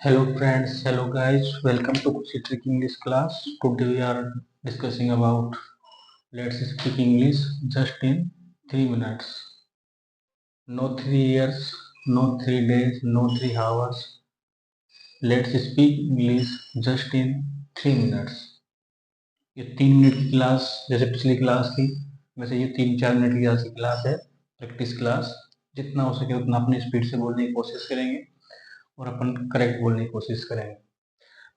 Hello friends, hello guys, welcome to Kushi Trick English class. Today we are discussing about let's speak English just in 3 minutes. No 3 years, no 3 days, no 3 hours. Let's speak English just in 3 minutes. ये 3 minute की class जैसे पिछली class थी वैसे ये 3-4 minute की आज की क्लास है, प्रैक्टिस क्लास। जितना हो सके उतना अपनी स्पीड से बोलने की कोशिश करेंगे और अपन करेक्ट बोलने की कोशिश करेंगे।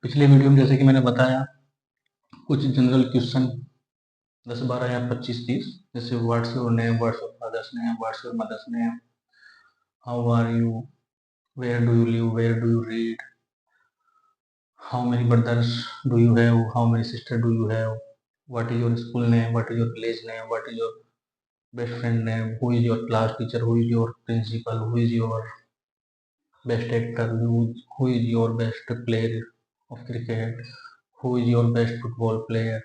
पिछले वीडियो में जैसे कि मैंने बताया कुछ जनरल क्वेश्चन 10-12 या 25-30 जैसे what's your name, what's your father's name, what's your mother's name, how are you, where do you live, where do you read, how many brothers do you have, how many sister do you have, what is your school name, what is your village name, what is your best friend name, who is your class teacher, who is your principal, who is your best actor, who is your best player of cricket, who is your best football player.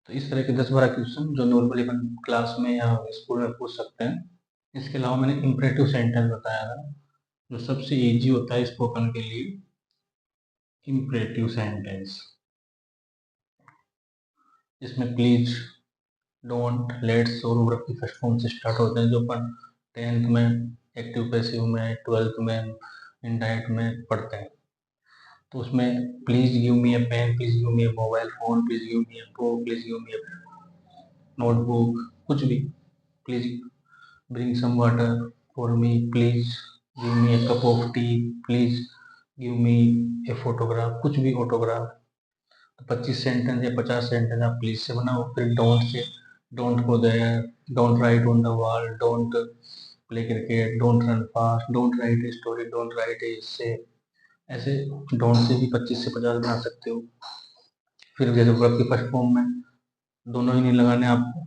तो इस तरह के 10-12 question जो normally अपन class में या school में पूछ सकते हैं। इसके अलावा मैंने इम्परेटिव सेंटेंस बताया था जो सबसे इजी होता है स्पोकन के लिए। इम्परेटिव सेंटेंस इसमें प्लीज, डोंट, लेट्स और वर्ब की फर्स्ट फॉर्म से स्टार्ट होते हैं जो अपन 10th में एक्टिव पैसिव में 12th में इनडायरेक्ट में पढ़ते हैं। तो उसमें please give me a pen, please give me a mobile phone, please give me a book, please give me a notebook, कुछ भी, please bring some water for me, please give me a cup of tea, please give me a photograph, कुछ भी autograph. तो 25 sentence या 50 sentence आप please से बनाओ। फिर don't say, don't go there, don't write on the wall, don't play cricket, don't run fast, don't write a story, don't write a essay. ऐसे don't से भी 25 से 50 बना सकते हो। फिर जैसे वर्ब की फर्स्ट फॉर्म में दोनों ही नहीं लगाने आपको,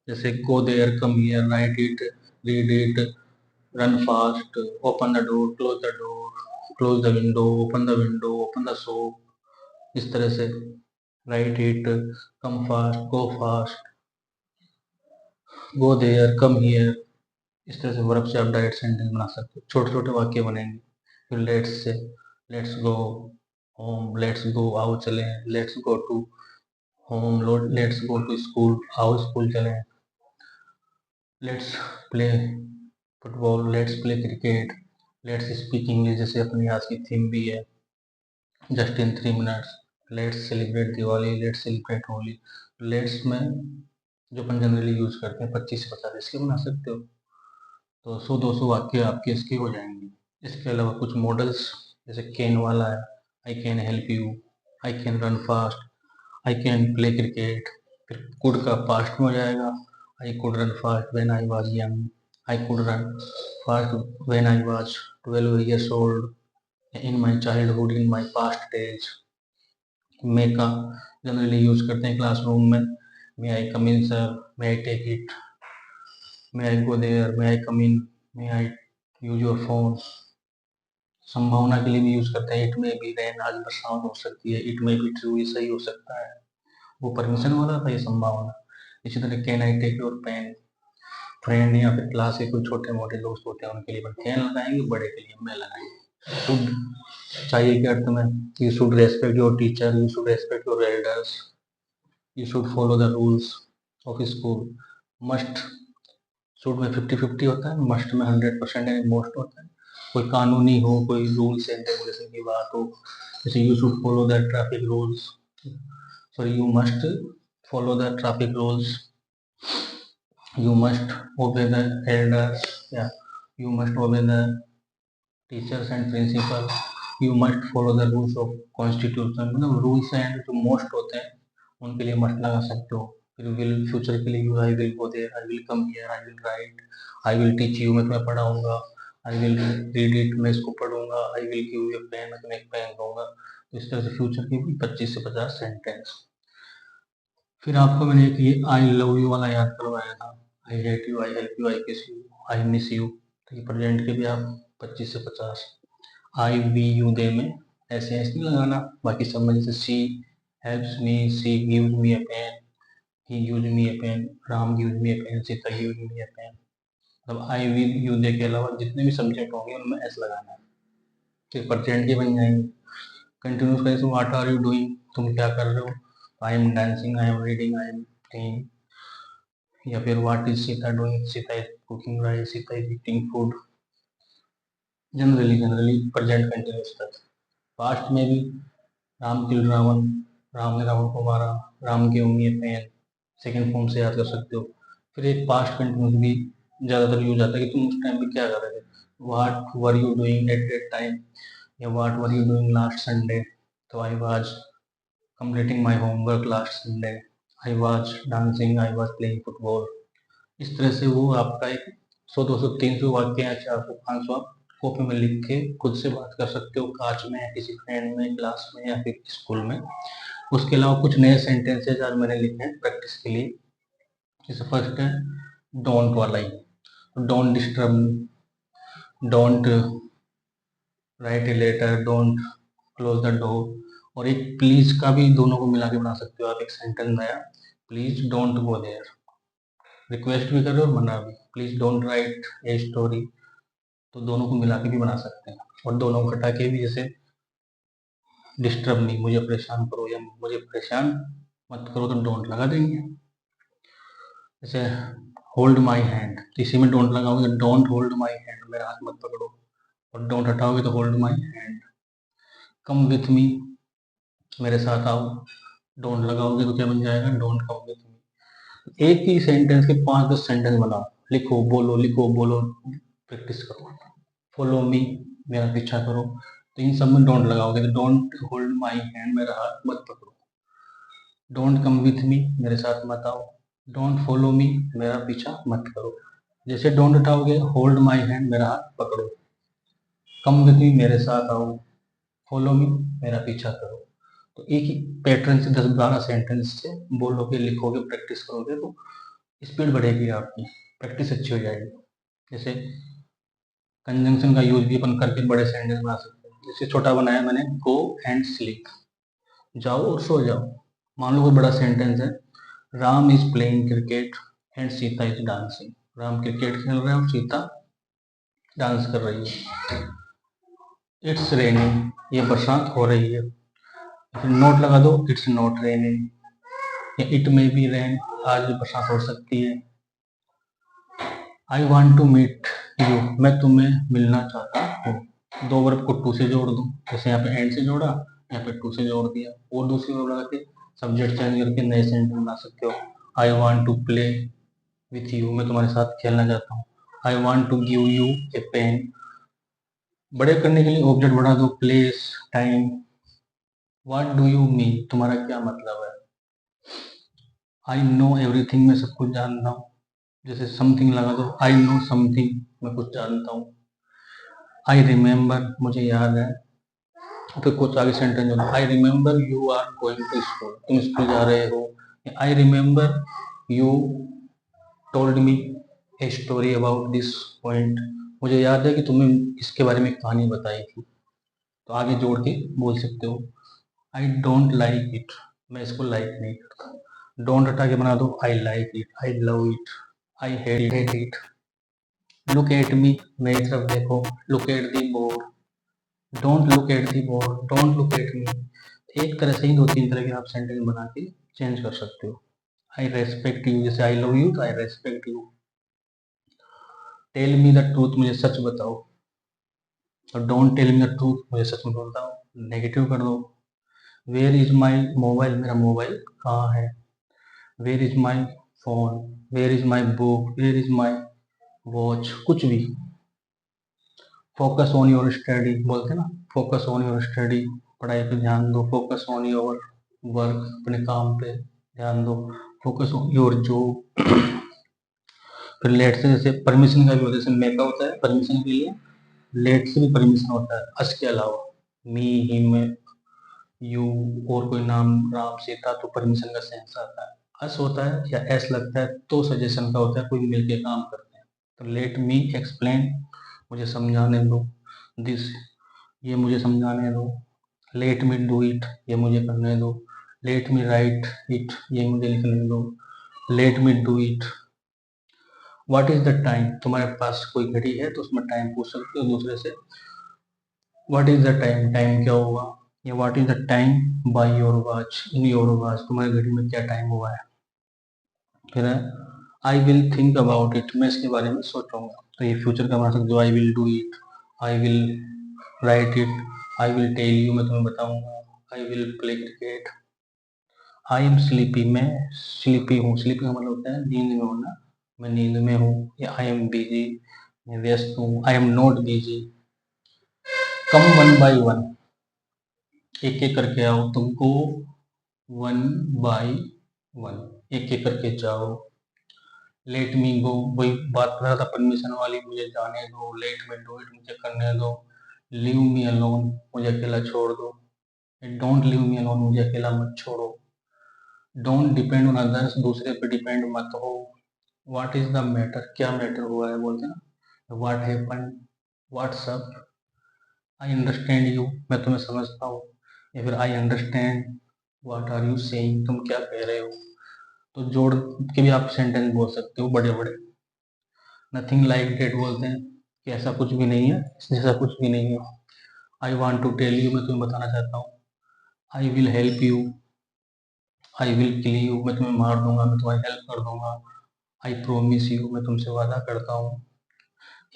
जैसे go there, come here, write it, read it, run fast, open the door, close the window, open the shop। इस तरह से write it, come fast, go fast, go there, come here। इस तरह से वर्ब से आप डायरेक्ट सेंटेंस बना सकते हो, छोटे छोटे वाक्य बनेंगे। फिर लेट्स से, let's go home, let's go आओ चले, let's go to home, let's go to school आओ स्कूल चले, let's play football, let's play cricket, let's speak English जैसे अपनी आज की थीम भी है just in 3 minutes, let's celebrate Diwali, let's celebrate Holi. Let's में जो अपन जनरली यूज करते हैं 25 से 50 इसके बना सकते हो। तो 100-200 वाक्य आपके इसके हो जाएंगे। इसके अलावा कुछ मॉडल्स जैसे कैन वाला है, I can help you, I can run fast, I can play cricket. फिर कुड का पास्ट में हो जाएगा, I could run fast when I was young, I could run fast when I was 12 years old, in my childhood, in my past days. May का generally use करते हैं classroom में, may I come in sir, may I take it, may I go there, may I come in, may I use your phone. संभावना के लिए भी use करते हैं, इट में भी रेन, आज बरसात हो सकती है, इट में भी ट्रू, ये सही हो सकता है। वो परमिशन वाला था, ये संभावना। इसी तरह can I take your pen, friend या फिर क्लास के कोई छोटे मोटे दोस्त होते हैं उनके लिए अपन कैन लगाएंगे, बड़े के लिए मैं लगाएंगे। शुड चाहिए के अर्थ में, you should respect your teacher, you should respect your elders, you should follow the rules of school. Must, should में 50-50 होता है, मस्ट में 100% यानी मोस्ट होता है। कोई कानूनी हो, कोई रूल्स एंड रेगुलेशन की बात हो, जैसे you should follow the traffic rules, sorry you must follow the traffic rules, you must obey the elders, या you must obey the teachers and principal, you must follow the rules of constitution. मतलब rules and जो most होते हैं उनके लिए must लगा सकते हो। फिर विल फ्यूचर के लिए you, I will go there, I will come here, I will write, I will teach you, मैं तुम्हें पढ़ाऊंगा, आई विल रीड इट, मैं इसको पढ़ूंगा, I will give you pen, मैं तुम्हें एक पेन दूंगा। तो इस तरह से फ्यूचर के भी 25 से 50 सेंटेंस। फिर आपको मैंने एक ये आई लव यू वाला याद करवाया था, I hate you, I help you, I kiss you, I miss you. तो ये प्रेजेंट के भी आप 25 से 50। आई वी यू दे में ऐसे नहीं लगाना, बाकी सब में जैसे सी helps me, C gives me a pen, he use me a pen, Ram gives me a pen, Sita gives me a pen. मतलब आई वी यू दे के अलावा जितने भी सब्जेक्ट होंगे उनमें एस लगाना है। फिर प्रेजेंट के बन जाएंगे। कंटिन्यूस करें तो व्हाट आर यू डूइंग, तुम क्या कर रहे हो, I am dancing, I am reading, I am playing. या फिर what is Sita doing, Sita is cooking rice, Sita is eating food. Generally present continuous तक। पास्ट में भी राम किल रावण, राम ने रावण को मारा, राम की उम्मीद में सेकेंड फॉर्म से याद कर सकते हो। फिर एक पास्ट कंटिन्यूस भी ज़्यादातर यूज आता है कि तुम उस टाइम पे क्या कर रहे थे, what were you doing at that time, या what were you doing last Sunday. तो I was completing my homework last Sunday, I was dancing, I was playing football. इस तरह से वो आपका एक 100, 200, 300 वाक्य या 400, 500 आप कॉपी में लिख के खुद से बात कर सकते हो, कांच में या किसी फ्रेंड में, क्लास में या फिर स्कूल में। उसके अलावा कुछ नए सेंटेंसेज आज मैंने लिखे हैं प्रैक्टिस के लिए। जैसे फर्स्ट है डोंट वाला ही, don't disturb me, don't write a letter, don't close the door. और एक प्लीज का भी दोनों को मिला के बना सकते हो आप एक सेंटेंस नया, please don't go there. Request भी कर रहे हो और मना भी, please don't write a story. तो दोनों को मिला के भी बना सकते हैं। और दोनों को हटा के भी, जैसे डिस्टर्ब मी, मुझे परेशान करो या मुझे परेशान मत करो, तो डोंट लगा देंगे। जैसे होल्ड माई हैंड, तो इसी में डोंट लगाओगे, डोंट होल्ड माई हैंड, मेरा हाथ मत पकड़ो। और डोंट हटाओगे तो hold my hand. Come with me, मेरे साथ आओ, डोंट लगाओगे तो क्या बन जाएगा, डोंट कम विथ मी। एक ही सेंटेंस के 5-10 सेंटेंस बनाओ, लिखो बोलो, प्रैक्टिस करो। फॉलो मी, मेरा पीछा करो। तो इन सब में डोंट लगाओगे तो डोंट होल्ड माई हैंड, मेरा हाथ मत पकड़ो। डोंट कम विथ मी, मेरे साथ मत आओ। डोंट फॉलो मी, मेरा पीछा मत करो। जैसे डोंट हटाओगे, होल्ड माई हैंड, मेरा हाथ पकड़ो। कम विथ मी, मेरे साथ आओ। फॉलो मी, मेरा पीछा करो। तो एक ही पैटर्न से 10-12 सेंटेंस से बोलोगे, लिखोगे, प्रैक्टिस करोगे तो स्पीड बढ़ेगी आपकी, प्रैक्टिस अच्छी हो जाएगी। जैसे कंजंक्शन का यूज भी अपन करके बड़े सेंटेंस बना सकते हैं। जैसे छोटा बनाया मैंने, गो एंड स्लीप, जाओ और सो जाओ। मान लो कोई बड़ा सेंटेंस है, Ram is playing cricket and Sita is dancing. Ram cricket खेल रहे हैं और सीता डांस कर रही है। इट्स रेनिंग, ये बरसात हो रही है। फिर नोट लगा दो, इट्स नॉट रेनिंग, या इट मे बी रेन, आज बरसात हो सकती है। I want to meet you, मैं तुम्हें मिलना चाहता हूँ। दो वर्ब को टू से जोड़ दो, जैसे यहाँ पे एंड से जोड़ा, यहाँ पे टू से जोड़ दिया। और दूसरी वर्ब लगा के सब्जेक्ट चेंज करके नए सेंटेंस बना सकते हो। I want to play with you, मैं तुम्हारे साथ खेलना चाहता हूँ। I want to give you a pen. बड़े करने के लिए ऑब्जेक्ट बढ़ा दो, place, time. What do you mean, तुम्हारा क्या मतलब है। आई नो एवरीथिंग, मैं सब कुछ जानता हूँ। जैसे समथिंग लगा दो, आई नो समथिंग, मैं कुछ जानता हूँ। आई रिमेम्बर, मुझे याद है। फिर कुछ आगे सेंटेंस होगा, I remember you are going to school, तुम स्कूल जा रहे हो। I remember you told me a story about this point, मुझे याद है कि तुम्हें इसके बारे में एक कहानी बताई थी। तो आगे जोड़ के बोल सकते हो। आई डोंट लाइक इट, मैं इसको लाइक नहीं करता। डोंट हटा के बना दो, I like it, I love it, I hate it. Look at me, मेरी तरफ देखो। Look at the board, don't look at the board, don't look at me. एक तरह से ही 2-3 तरह के आप सेंटेंस बना के चेंज कर सकते हो। आई रेस्पेक्ट यू, जैसे आई लव यू तो I respect you. Tell me the truth, मुझे सच बताओ। और don't tell me the truth, मुझे सच मत बताओ, नेगेटिव कर दो। वेयर इज माई मोबाइल, मेरा मोबाइल कहाँ है। Where is my phone, where is my book, where is my watch, कुछ भी। फोकस ऑन योर स्टडी, बोलते ना, फोकस ऑन योर स्टडी, पढ़ाई पे ध्यान दो। फोकस ऑन योर वर्क, अपने काम पे ध्यान दो। Focus on your job. फिर लेट से जैसे परमिशन का भी होता है, जैसे मे का होता है परमिशन के लिए, लेट से भी परमिशन होता है अस के अलावा। मी, हिम, यू और कोई नाम, राम, सीता, तो परमिशन का सेंस आता है। अस होता है या एस लगता है तो सजेशन का होता है, कोई मिलके काम करते हैं। तो लेट मी एक्सप्लेन, मुझे समझाने दो। दिस, ये मुझे समझाने दो। लेट मी डू इट, ये मुझे करने दो। लेट मी राइट इट, ये मुझे लिखने दो। Let me do it. What is the time, तुम्हारे पास कोई घड़ी है तो उसमें टाइम पूछ सकते हो दूसरे से। What is the time, time क्या हुआ, या what is the time by your watch, in your watch, तुम्हारी घड़ी में क्या टाइम हुआ है। फिर है I will think about it, मैं इसके बारे में सोचूंगा। तो ये फ्यूचर का बना सकते हो, I will do it, I will write it, I will tell you, मैं तुम्हें बताऊंगा, I will play cricket, I am sleepy, मैं स्लीपी हूँ, स्लीपी का मतलब होता है नींद में होना, मैं नींद में हूँ, या आई एम बिजी, मैं व्यस्त हूँ, I am not busy, come one by one, एक एक करके आओ, तुमको वन बाय वन, एक एक करके जाओ, लेट मी गो, वही बात कर रहा था परमिशन वाली, मुझे जाने दो, लेट मी डू इट, मुझे करने दो, लीव मी अलोन, मुझे अकेला छोड़ दो, डोंट लीव मी अलोन, मुझे अकेला मत छोड़ो, डोंट डिपेंड ऑन अदर्स, दूसरे पे डिपेंड मत हो, व्हाट इज द मैटर, क्या मैटर हुआ है बोलते हैं ना, what happen, what's up, I understand you, मैं तुम्हें समझता हूँ, या फिर I understand what are you saying, तुम क्या कह रहे हो। तो जोड़ के भी आप सेंटेंस बोल सकते हो बड़े बड़े। नथिंग लाइक डेट बोलते हैं कि ऐसा कुछ भी नहीं है, जैसा कुछ भी नहीं है। I want to tell you, मैं तुम्हें बताना चाहता हूँ। I will help you, I will kill you, मैं तुम्हें मार दूंगा, मैं तुम्हारी हेल्प कर दूंगा। आई प्रोमिस यू, मैं तुमसे वादा करता हूँ।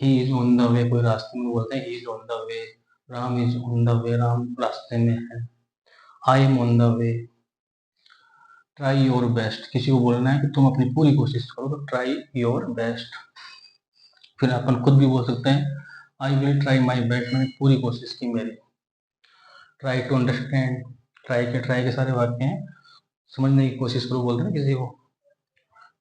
He is on the way, कोई रास्ते में बोलते हैं he is on the way, Ram is on the way, Ram रास्ते में है। I am on the way, try your best, किसी को बोलना है कि तुम अपनी पूरी कोशिश करो, तो ट्राई योर बेस्ट। फिर अपन खुद भी बोल सकते हैं I will try my best, मैंने पूरी कोशिश की मेरी। ट्राई टू अंडरस्टैंड, ट्राई के सारे वाक्य हैं समझने की कोशिश करो बोलते हैं ना किसी को।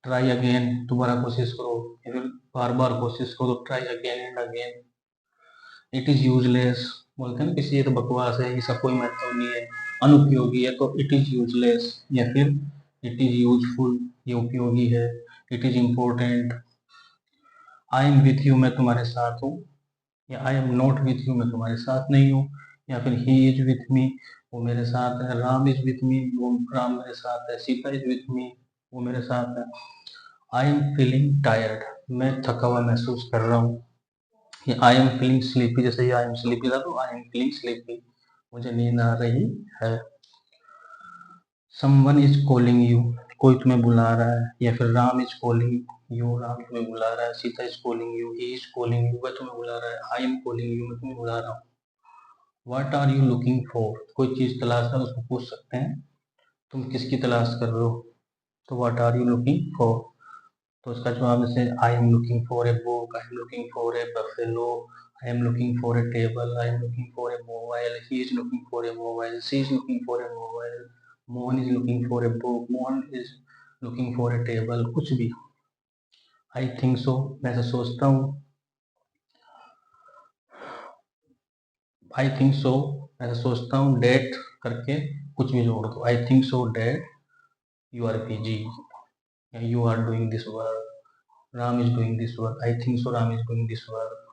ट्राई अगेन, दोबारा कोशिश करो, या फिर बार बार कोशिश करो, तो try again and again. It is useless, बोलते हैं ना किसी, ये तो बकवास है, इसका कोई महत्व नहीं है, अनुपयोगी है, तो इट इज यूजलेस, या फिर इट इज यूजफुल, ये उपयोगी है। It is important, I am with you, मैं तुम्हारे साथ हूँ, या I am not with you, मैं तुम्हारे साथ नहीं हूँ, या फिर ही इज विथ मी, वो मेरे साथ है, राम इज विथ मी, वो राम मेरे साथ है, सीता इज विथ मी, वो मेरे साथ है। आई एम फीलिंग टायर्ड, मैं थका हुआ महसूस कर रहा हूँ, या आई एम फीलिंग स्लीपी, जैसे ये आई एम स्लीपी था तो आई एम फीलिंग स्लीपी, मुझे नींद आ रही है। समवन इज कॉलिंग यू, कोई तुम्हें बुला रहा है, या फिर Ram is calling you, Ram तुम्हें बुला रहा है, Sita is calling you, he is calling you, वह तुम्हें बुला रहा है, आई एम कॉलिंग यू, मैं तुम्हें बुला रहा हूँ। What are you looking for, कोई चीज तलाश कर उसको पूछ सकते हैं तुम किसकी तलाश कर रहे हो, तो what are you looking for, तो उसका जवाब जैसे I am looking for a book, I am looking for a buffalo, I am looking for a table, I am looking for a mobile, he is looking for a mobile, she is looking for a mobile, Mohan is looking for a book, Mohan is looking for a table, कुछ भी। आई think सो, मैं ऐसा सोचता हूँ। आई think सो, मैं ऐसा सोचता हूँ, डेट करके कुछ भी जोड़ दो, I think so that you are busy, you are doing this work, Ram is doing this work, I think so Ram is doing this work.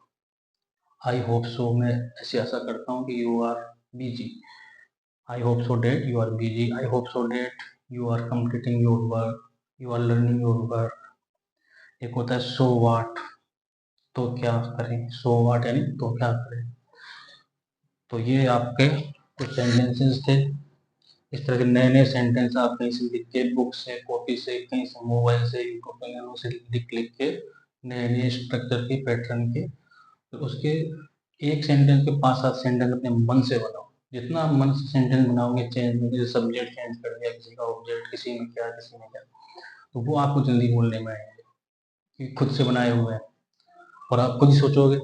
I hope so, मैं ऐसी आशा करता हूँ कि you are busy, I hope so that you are busy, I hope so that you are completing your work, you are learning your work. एक होता है सो वाट, तो क्या करें, सो वाट यानी तो क्या करें। तो ये आपके कुछ सेंटेंसेस थे। इस तरह के नए नए सेंटेंस आप कहीं से लिख के, बुक से, कॉपी से, कहीं से, मोबाइल से, यूट्यूब चैनलों से लिख लिख के, नए नए स्ट्रक्चर के, पैटर्न के, तो उसके एक सेंटेंस के 5-7 सेंटेंस अपने मन से बनाओ। जितना आप मन से सेंटेंस बनाओगे, चेंज, जैसे सब्जेक्ट चेंज कर दिया किसी का, ऑब्जेक्ट, किसी में क्या, किसी में क्या, तो वो आपको जल्दी बोलने में आएंगे कि खुद से बनाए हुए हैं, और आप खुद ही सोचोगे।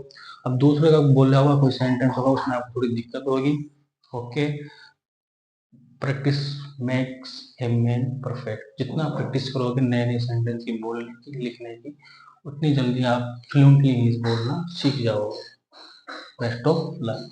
अब दूसरे का बोला हुआ कोई सेंटेंस होगा, उसमें आपको थोड़ी दिक्कत होगी। Okay, practice makes a man perfect, जितना प्रैक्टिस करोगे नए नए सेंटेंस की, बोलने की, लिखने की, उतनी जल्दी आप फ्लुएंटली इंग्लिश बोलना सीख जाओगे। Best of luck.